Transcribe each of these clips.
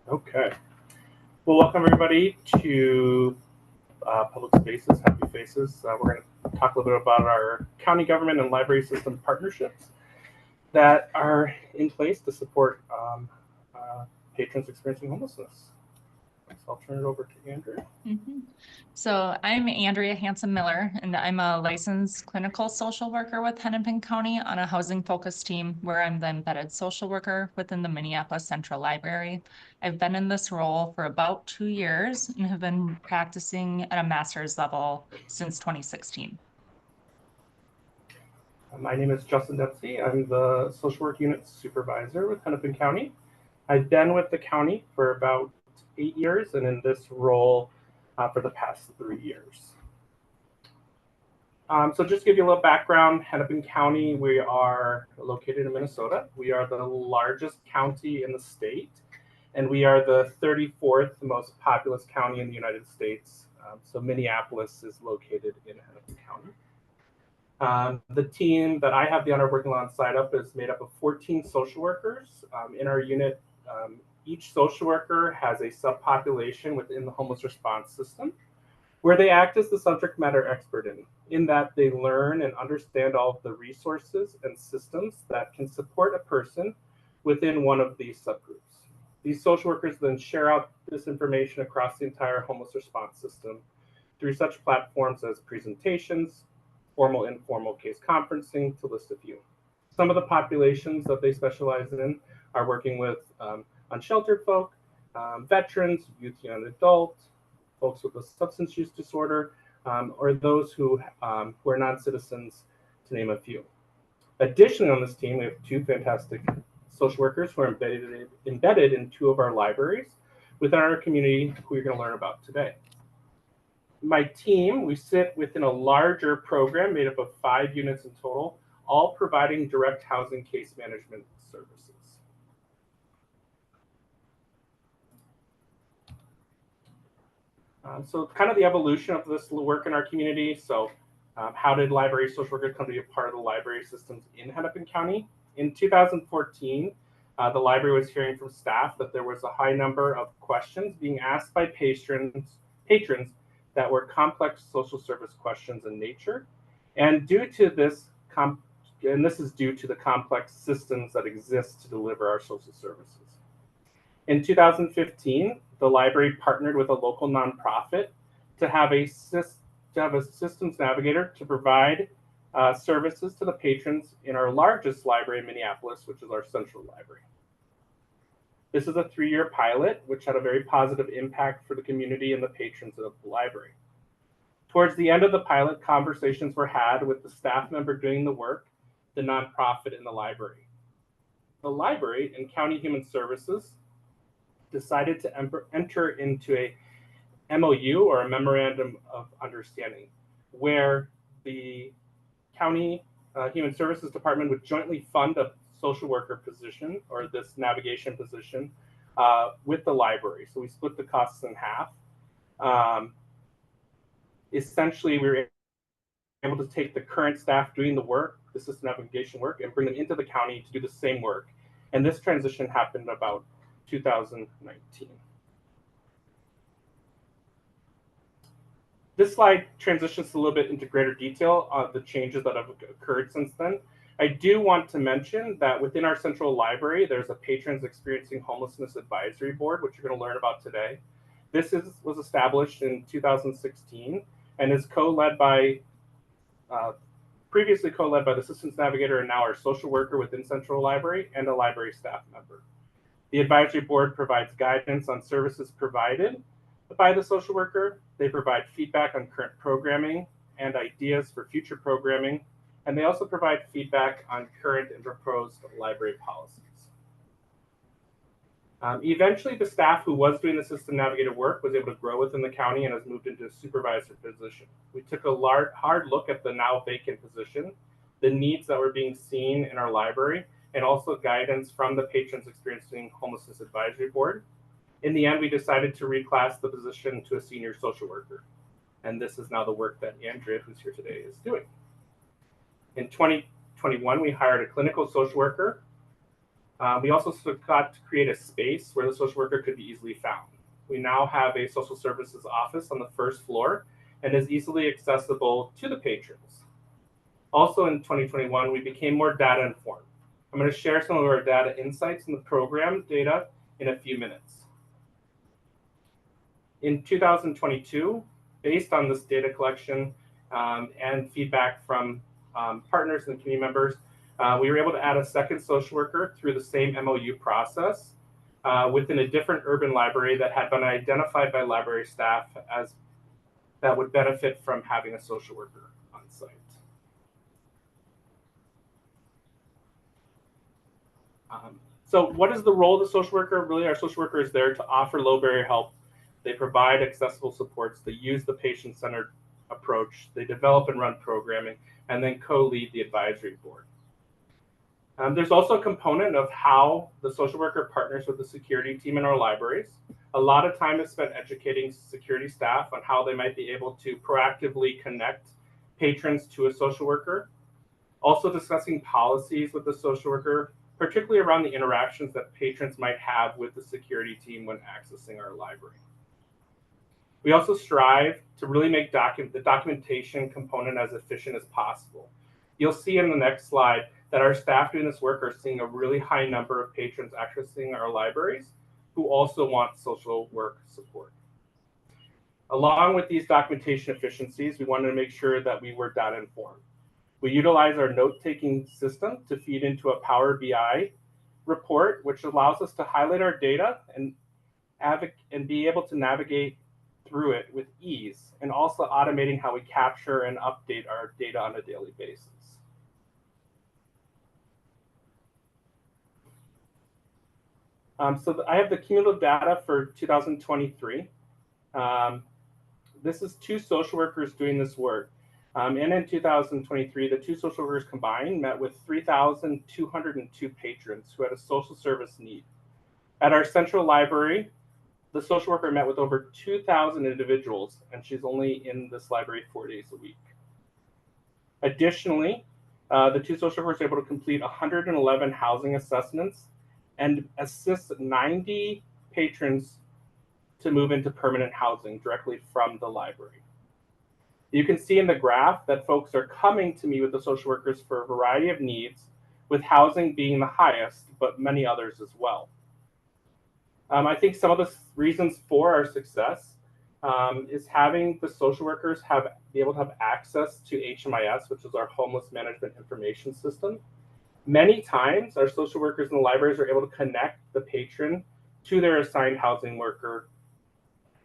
Okay. Well, welcome everybody to Public Spaces, Happy Faces. We're going to talk a little bit about our county government and library system partnerships that are in place to support patrons experiencing homelessness. So I'll turn it over to Andrea. So I'm Andrea Hansen-Miller, and I'm a licensed clinical social worker with Hennepin County on a housing-focused team where I'm the embedded social worker within the Minneapolis Central Library. I've been in this role for about 2 years and have been practicing at a master's level since 2016. My name is Justin Dempsey. I'm the social work unit supervisor with Hennepin County. I've been with the county for about 8 years and in this role for the past 3 years. So just to give you a little background, Hennepin County, we are located in Minnesota. We are the largest county in the state, and we are the 34th most populous county in the United States. So Minneapolis is located in Hennepin County. The team that I have the honor of working alongside of is made up of 14 social workers. In our unit, each social worker has a subpopulation within the homeless response system where they act as the subject matter expert in that they learn and understand all of the resources and systems that can support a person within one of these subgroups. These social workers then share out this information across the entire homeless response system through such platforms as presentations, formal, informal case conferencing, to list a few. Some of the populations that they specialize in are working with unsheltered folk, veterans, youth, young adult, folks with a substance use disorder, or those who are non-citizens, to name a few. Additionally, on this team, we have two fantastic social workers who are embedded in two of our libraries within our community who you're going to learn about today. My team, we sit within a larger program made up of 5 units in total, all providing direct housing case management services. So kind of the evolution of this work in our community. So how did library social workers come to be a part of the library systems in Hennepin County? In 2014, the library was hearing from staff that there was a high number of questions being asked by patrons that were complex social service questions in nature. And due to this, and this is due to the complex systems that exist to deliver our social services. In 2015, the library partnered with a local nonprofit to have a systems navigator to provide services to the patrons in our largest library in Minneapolis, which is our central library. This is a 3-year pilot, which had a very positive impact for the community and the patrons of the library. Towards the end of the pilot, conversations were had with the staff member doing the work, the nonprofit, and the library. The library and County Human Services decided to enter into a MOU, or a Memorandum of Understanding, where the County Human Services Department would jointly fund a social worker position, or this navigation position, with the library. So we split the costs in half. Essentially, we were able to take the current staff doing the work, the system navigation work, and bring them into the county to do the same work. And this transition happened about 2019. This slide transitions a little bit into greater detail on the changes that have occurred since then. I do want to mention that within our central library, there's a Patrons Experiencing Homelessness Advisory Board, which you're going to learn about today. This was established in 2016 and is previously co-led by the systems navigator and now our social worker within central library and a library staff member. The advisory board provides guidance on services provided by the social worker. They provide feedback on current programming and ideas for future programming, and they also provide feedback on current and proposed library policies. Eventually, the staff who was doing the system navigator work was able to grow within the county and has moved into a supervisor position. We took a hard look at the now vacant position, the needs that were being seen in our library, and also guidance from the Patrons Experiencing Homelessness Advisory Board. In the end, we decided to reclass the position to a senior social worker. And this is now the work that Andrea, who's here today, is doing. In 2021, we hired a clinical social worker We also got to create a space where the social worker could be easily found. We now have a social services office on the first floor and is easily accessible to the patrons. Also in 2021, we became more data informed. I'm going to share some of our data insights in the program data in a few minutes. In 2022, based on this data collection and feedback from partners and community members, we were able to add a second social worker through the same MOU process within a different urban library that had been identified by library staff as that would benefit from having a social worker on site. So what is the role of the social worker? Really, our social worker is there to offer low barrier help. They provide accessible supports. They use the patient-centered approach. They develop and run programming, and then co-lead the advisory board. There's also a component of how the social worker partners with the security team in our libraries. A lot of time is spent educating security staff on how they might be able to proactively connect patrons to a social worker. Also discussing policies with the social worker, particularly around the interactions that patrons might have with the security team when accessing our library. We also strive to really make the documentation component as efficient as possible. You'll see in the next slide that our staff doing this work are seeing a really high number of patrons accessing our libraries who also want social work support. Along with these documentation efficiencies, we wanted to make sure that we were data informed. We utilize our note-taking system to feed into a Power BI report, which allows us to highlight our data and be able to navigate through it with ease, and also automating how we capture and update our data on a daily basis. So I have the cumulative data for 2023. This is 2 social workers doing this work. And in 2023, the 2 social workers combined met with 3,202 patrons who had a social service need. At our central library, the social worker met with over 2,000 individuals, and she's only in this library 4 days a week. Additionally, the 2 social workers were able to complete 111 housing assessments and assist 90 patrons to move into permanent housing directly from the library. You can see in the graph that folks are coming to me with the social workers for a variety of needs, with housing being the highest, but many others as well. I think some of the reasons for our success is having the social workers be able to have access to HMIS, which is our Homeless Management Information System. Many times, our social workers in the libraries are able to connect the patron to their assigned housing worker,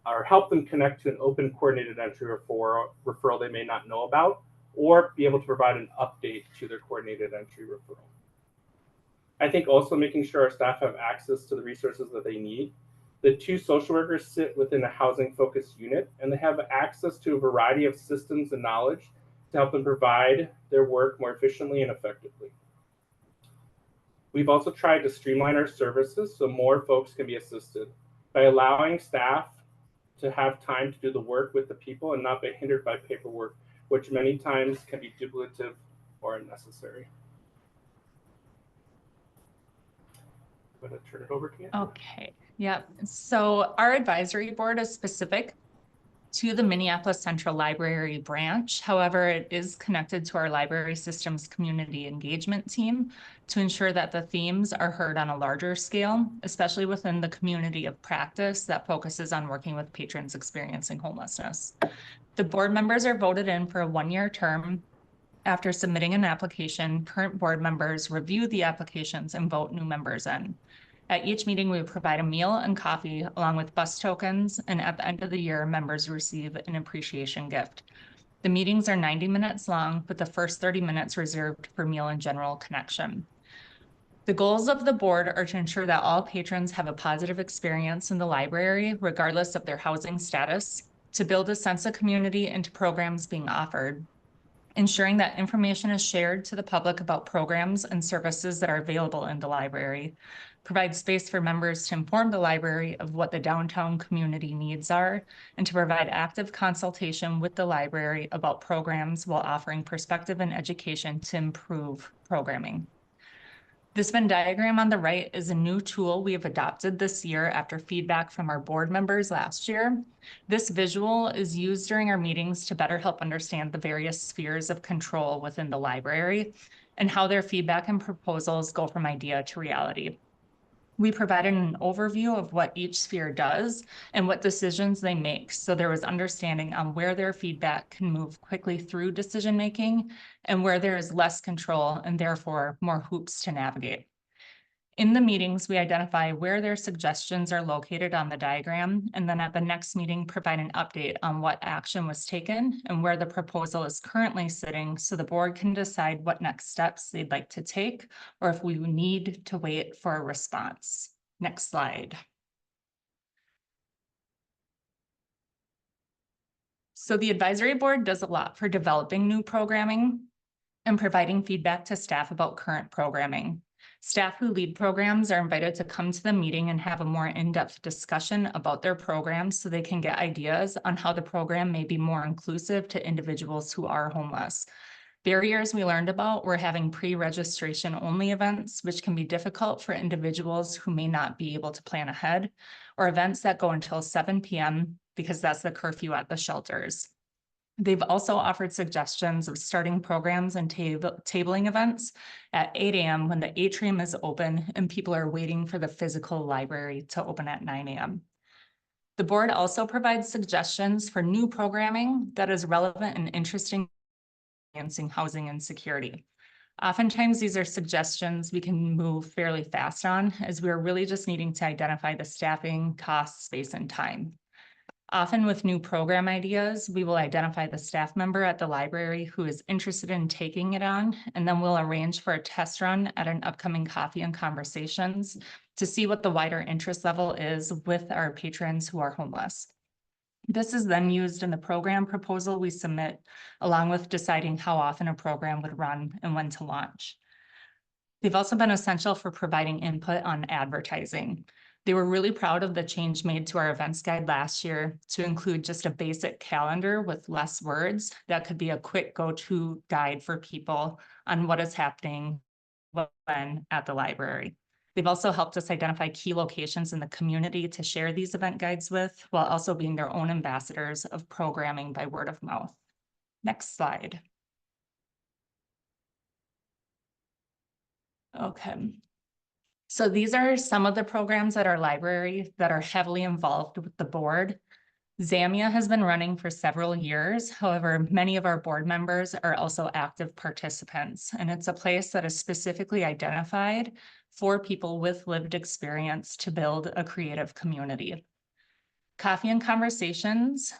or help them connect to an open coordinated entry referral they may not know about, or be able to provide an update to their coordinated entry referral. I think also making sure our staff have access to the resources that they need. The 2 social workers sit within a housing focused unit, and they have access to a variety of systems and knowledge to help them provide their work more efficiently and effectively. We've also tried to streamline our services so more folks can be assisted by allowing staff to have time to do the work with the people and not be hindered by paperwork, which many times can be duplicative or unnecessary. I'm going to turn it over to you. Okay, yeah. So our advisory board is specific to the Minneapolis Central Library branch. However, it is connected to our library systems community engagement team to ensure that the themes are heard on a larger scale, especially within the community of practice that focuses on working with patrons experiencing homelessness. The board members are voted in for a 1-year term. After submitting an application, current board members review the applications and vote new members in. At each meeting, we provide a meal and coffee along with bus tokens, and at the end of the year, members receive an appreciation gift. The meetings are 90 minutes long, with the first 30 minutes reserved for meal and general connection. The goals of the board are to ensure that all patrons have a positive experience in the library, regardless of their housing status, to build a sense of community into programs being offered, ensuring that information is shared to the public about programs and services that are available in the library, provide space for members to inform the library of what the downtown community needs are, and to provide active consultation with the library about programs while offering perspective and education to improve programming. This Venn diagram on the right is a new tool we have adopted this year after feedback from our board members last year. This visual is used during our meetings to better help understand the various spheres of control within the library and how their feedback and proposals go from idea to reality. We provided an overview of what each sphere does and what decisions they make, so there was understanding on where their feedback can move quickly through decision-making and where there is less control and therefore more hoops to navigate. In the meetings, we identify where their suggestions are located on the diagram, and then at the next meeting, provide an update on what action was taken and where the proposal is currently sitting, so the board can decide what next steps they'd like to take, or if we need to wait for a response. Next slide. So the advisory board does a lot for developing new programming and providing feedback to staff about current programming. Staff who lead programs are invited to come to the meeting and have a more in-depth discussion about their programs so they can get ideas on how the program may be more inclusive to individuals who are homeless. Barriers we learned about were having pre-registration only events, which can be difficult for individuals who may not be able to plan ahead, or events that go until 7 p.m. because that's the curfew at the shelters. They've also offered suggestions of starting programs and tabling events at 8 a.m. when the atrium is open and people are waiting for the physical library to open at 9 a.m. The board also provides suggestions for new programming that is relevant and interesting, enhancing housing and security. Oftentimes, these are suggestions we can move fairly fast on, as we are really just needing to identify the staffing, cost, space, and time. Often with new program ideas, we will identify the staff member at the library who is interested in taking it on, and then we'll arrange for a test run at an upcoming coffee and conversations to see what the wider interest level is with our patrons who are homeless. This is then used in the program proposal we submit, along with deciding how often a program would run and when to launch. They've also been essential for providing input on advertising. They were really proud of the change made to our events guide last year to include just a basic calendar with less words that could be a quick go-to guide for people on what is happening when at the library. They've also helped us identify key locations in the community to share these event guides with, while also being their own ambassadors of programming by word of mouth. Next slide. Okay. So these are some of the programs at our library that are heavily involved with the board. Zamia has been running for several years. However, many of our board members are also active participants, and it's a place that is specifically identified for people with lived experience to build a creative community. Coffee and Conversations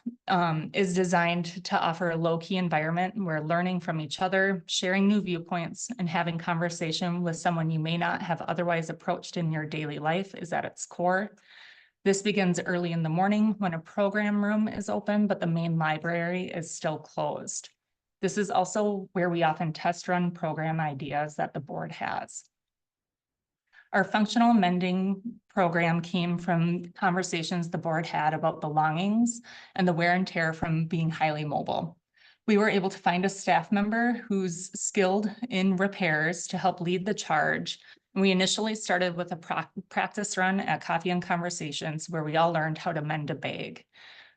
is designed to offer a low-key environment where learning from each other, sharing new viewpoints, and having conversation with someone you may not have otherwise approached in your daily life is at its core. This begins early in the morning when a program room is open, but the main library is still closed. This is also where we often test run program ideas that the board has. Our functional mending program came from conversations the board had about belongings and the wear and tear from being highly mobile. We were able to find a staff member who's skilled in repairs to help lead the charge. We initially started with a practice run at Coffee and Conversations where we all learned how to mend a bag.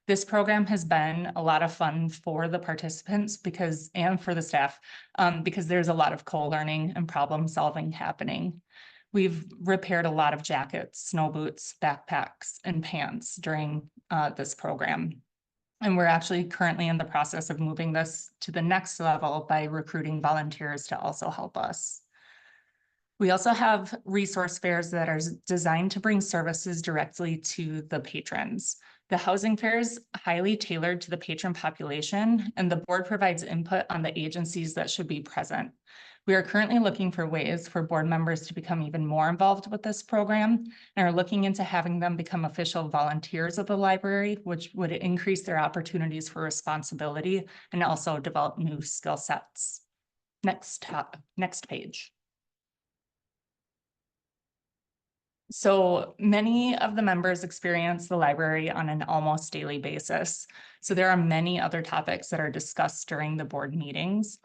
This program has been a lot of fun for the participants and for the staff because there's a lot of co-learning and problem solving happening. We've repaired a lot of jackets, snow boots, backpacks, and pants during this program. And we're actually currently in the process of moving this to the next level by recruiting volunteers to also help us. We also have resource fairs that are designed to bring services directly to the patrons. The housing fair is highly tailored to the patron population, and the board provides input on the agencies that should be present. We are currently looking for ways for board members to become even more involved with this program and are looking into having them become official volunteers of the library, which would increase their opportunities for responsibility and also develop new skill sets. Next page. So many of the members experience the library on an almost daily basis. So there are many other topics that are discussed during the board meetings.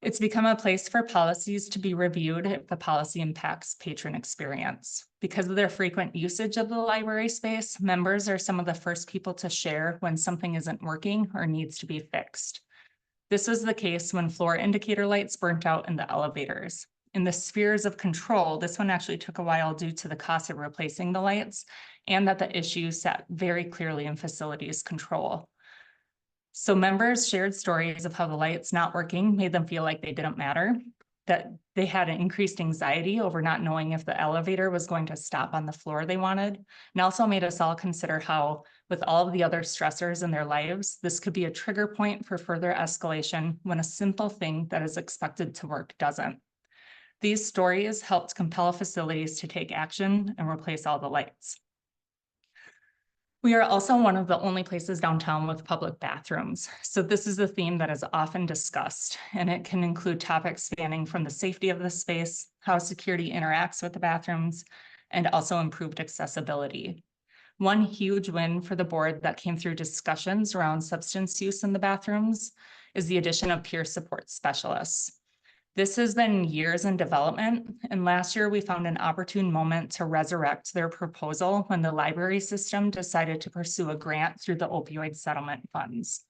It's become a place for policies to be reviewed if the policy impacts patron experience. Because of their frequent usage of the library space, members are some of the first people to share when something isn't working or needs to be fixed. This was the case when floor indicator lights burnt out in the elevators. In the spheres of control, this one actually took a while due to the cost of replacing the lights and that the issue sat very clearly in facilities control. So members shared stories of how the lights not working made them feel like they didn't matter, that they had an increased anxiety over not knowing if the elevator was going to stop on the floor they wanted, and also made us all consider how, with all of the other stressors in their lives, this could be a trigger point for further escalation when a simple thing that is expected to work doesn't. These stories helped compel facilities to take action and replace all the lights. We are also one of the only places downtown with public bathrooms. So this is a theme that is often discussed, and it can include topics spanning from the safety of the space, how security interacts with the bathrooms, and also improved accessibility. One huge win for the board that came through discussions around substance use in the bathrooms is the addition of peer support specialists. This has been years in development, and last year we found an opportune moment to resurrect their proposal when the library system decided to pursue a grant through the opioid settlement funds.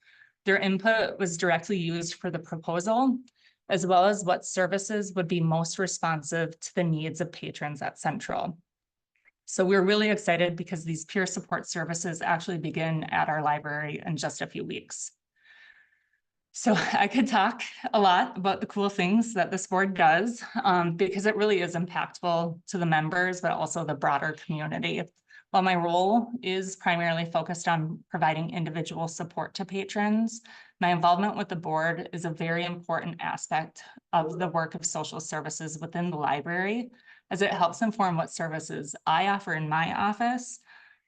Their input was directly used for the proposal, as well as what services would be most responsive to the needs of patrons at Central. So we're really excited because these peer support services actually begin at our library in just a few weeks. So I could talk a lot about the cool things that this board does because it really is impactful to the members, but also the broader community. While my role is primarily focused on providing individual support to patrons, my involvement with the board is a very important aspect of the work of social services within the library, as it helps inform what services I offer in my office,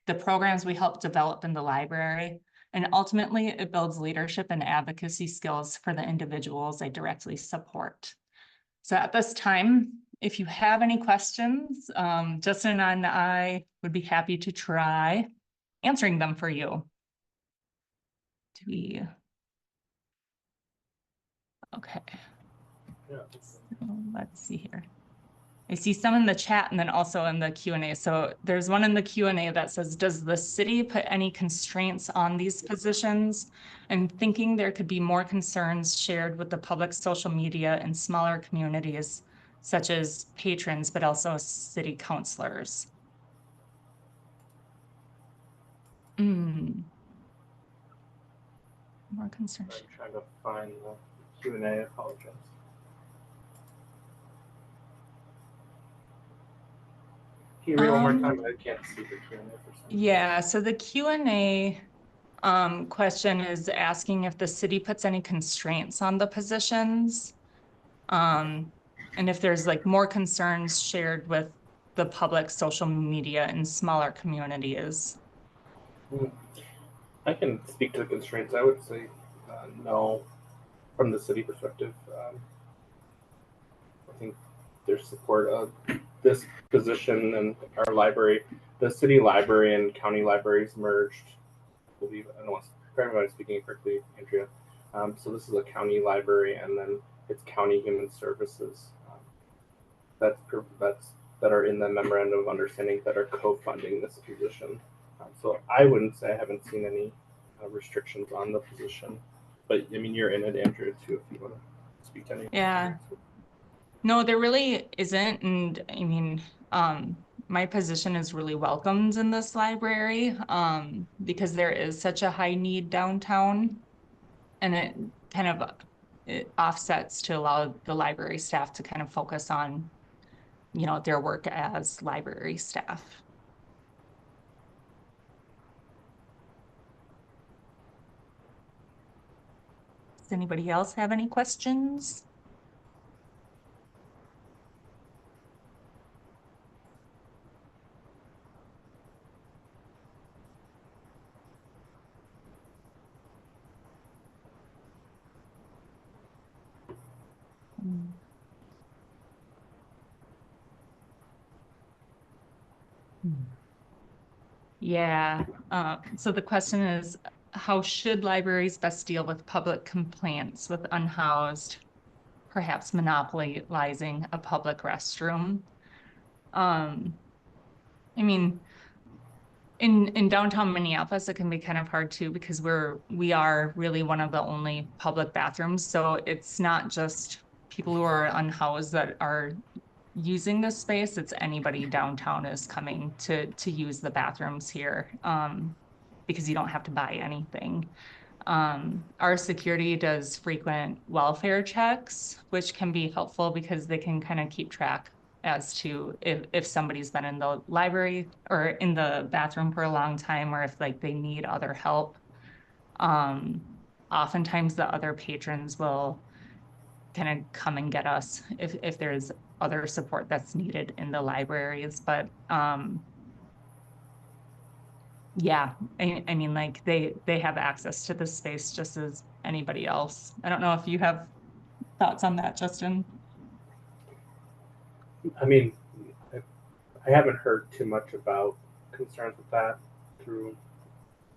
the programs we help develop in the library, and ultimately, it builds leadership and advocacy skills for the individuals I directly support. So at this time, if you have any questions, Justin and I would be happy to try answering them for you. Okay. Yeah. So let's see here. I see some in the chat and then also in the Q&A. So there's one in the Q&A that says, does the city put any constraints on these positions? I'm thinking there could be more concerns shared with the public social media and smaller communities, such as patrons, but also city councilors. More concerns. I'm trying to find the Q&A, I apologize. Can you read one more time? I can't see the Q&A for some reason. Yeah, so the Q&A question is asking if the city puts any constraints on the positions. And if there's like more concerns shared with the public social media in smaller communities. I can speak to the constraints. I would say no, from the city perspective. I think there's support of this position and our library. The city library and county libraries merged. I believe, I don't want to speaking correctly, Andrea. So this is a county library, and then it's county human services that are in the memorandum of understanding that are co-funding this position. So I wouldn't say I haven't seen any restrictions on the position, but I mean, you're in it, Andrea, too, if you want to speak to any. Yeah. No, there really isn't. And I mean, my position is really welcomed in this library because there is such a high need downtown, and it kind of it offsets to allow the library staff to kind of focus on, you know, their work as library staff. Does anybody else have any questions? Yeah, so the question is, how should libraries best deal with public complaints with unhoused perhaps monopolizing a public restroom. I mean, in downtown Minneapolis, it can be kind of hard too, because we are really one of the only public bathrooms. So it's not just people who are unhoused that are using this space. It's anybody downtown is coming to use the bathrooms here, because you don't have to buy anything. Our security does frequent welfare checks, which can be helpful because they can kind of keep track as to if somebody's been in the library or in the bathroom for a long time, or if like they need other help. Oftentimes the other patrons will kind of come and get us if there's other support that's needed in the libraries. But yeah, I mean, like they have access to this space just as anybody else. I don't know if you have thoughts on that, Justin. I mean, I haven't heard too much about concerns with that through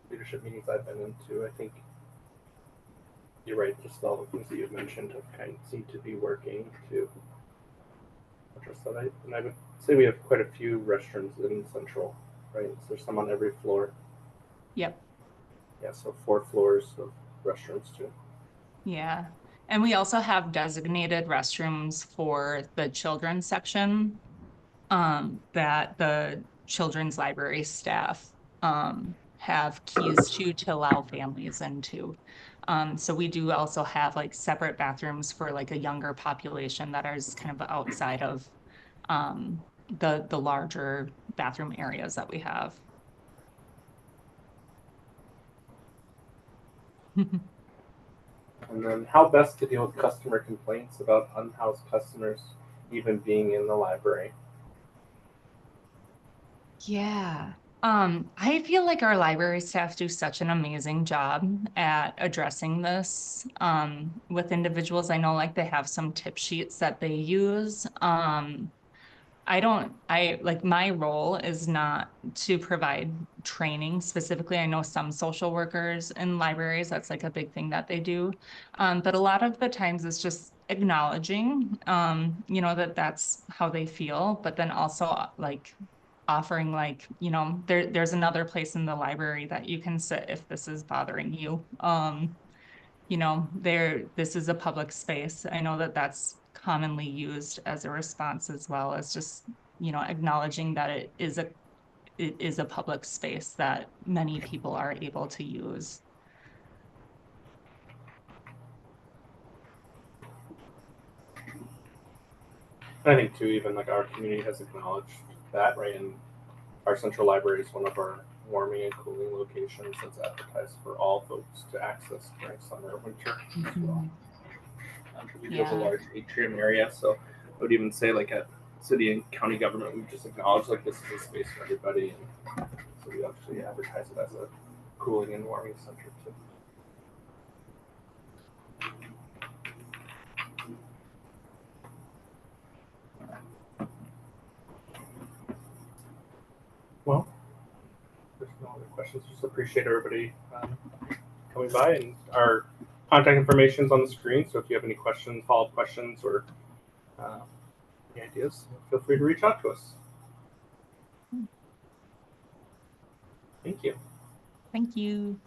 leadership meetings I've been into. I think you're right, just all the things that you've mentioned have kind of seemed to be working to address that. And I would say we have quite a few restrooms in Central, right? So there's some on every floor. Yep. Yeah, so 4 floors of restrooms too. Yeah. And we also have designated restrooms for the children's section, that the children's library staff have keys to allow families into. So we do also have like separate bathrooms for like a younger population that is kind of outside of the larger bathroom areas that we have. And then how best to deal with customer complaints about unhoused customers even being in the library? Yeah. I feel like our library staff do such an amazing job at addressing this with individuals. I know like they have some tip sheets that they use. I like my role is not to provide training specifically. I know some social workers in libraries, that's like a big thing that they do. But a lot of the times it's just acknowledging, that that's how they feel, but then also like offering like, there's another place in the library that you can sit if this is bothering you. This is a public space. I know that that's commonly used as a response, as well as just, acknowledging that it is a public space that many people are able to use. I think too, even like our community has acknowledged that, right? And our central library is one of our warming and cooling locations that's advertised for all folks to access during summer or winter as well. We do have a large atrium area, so I would even say like at city and county government, we just acknowledge like this is a space for everybody, and so we actually advertise it as a cooling and warming center too. Well, there's no other questions. Just appreciate everybody coming by, and our contact information is on the screen. So if you have any questions, follow-up questions, or any ideas, feel free to reach out to us. Thank you. Thank you.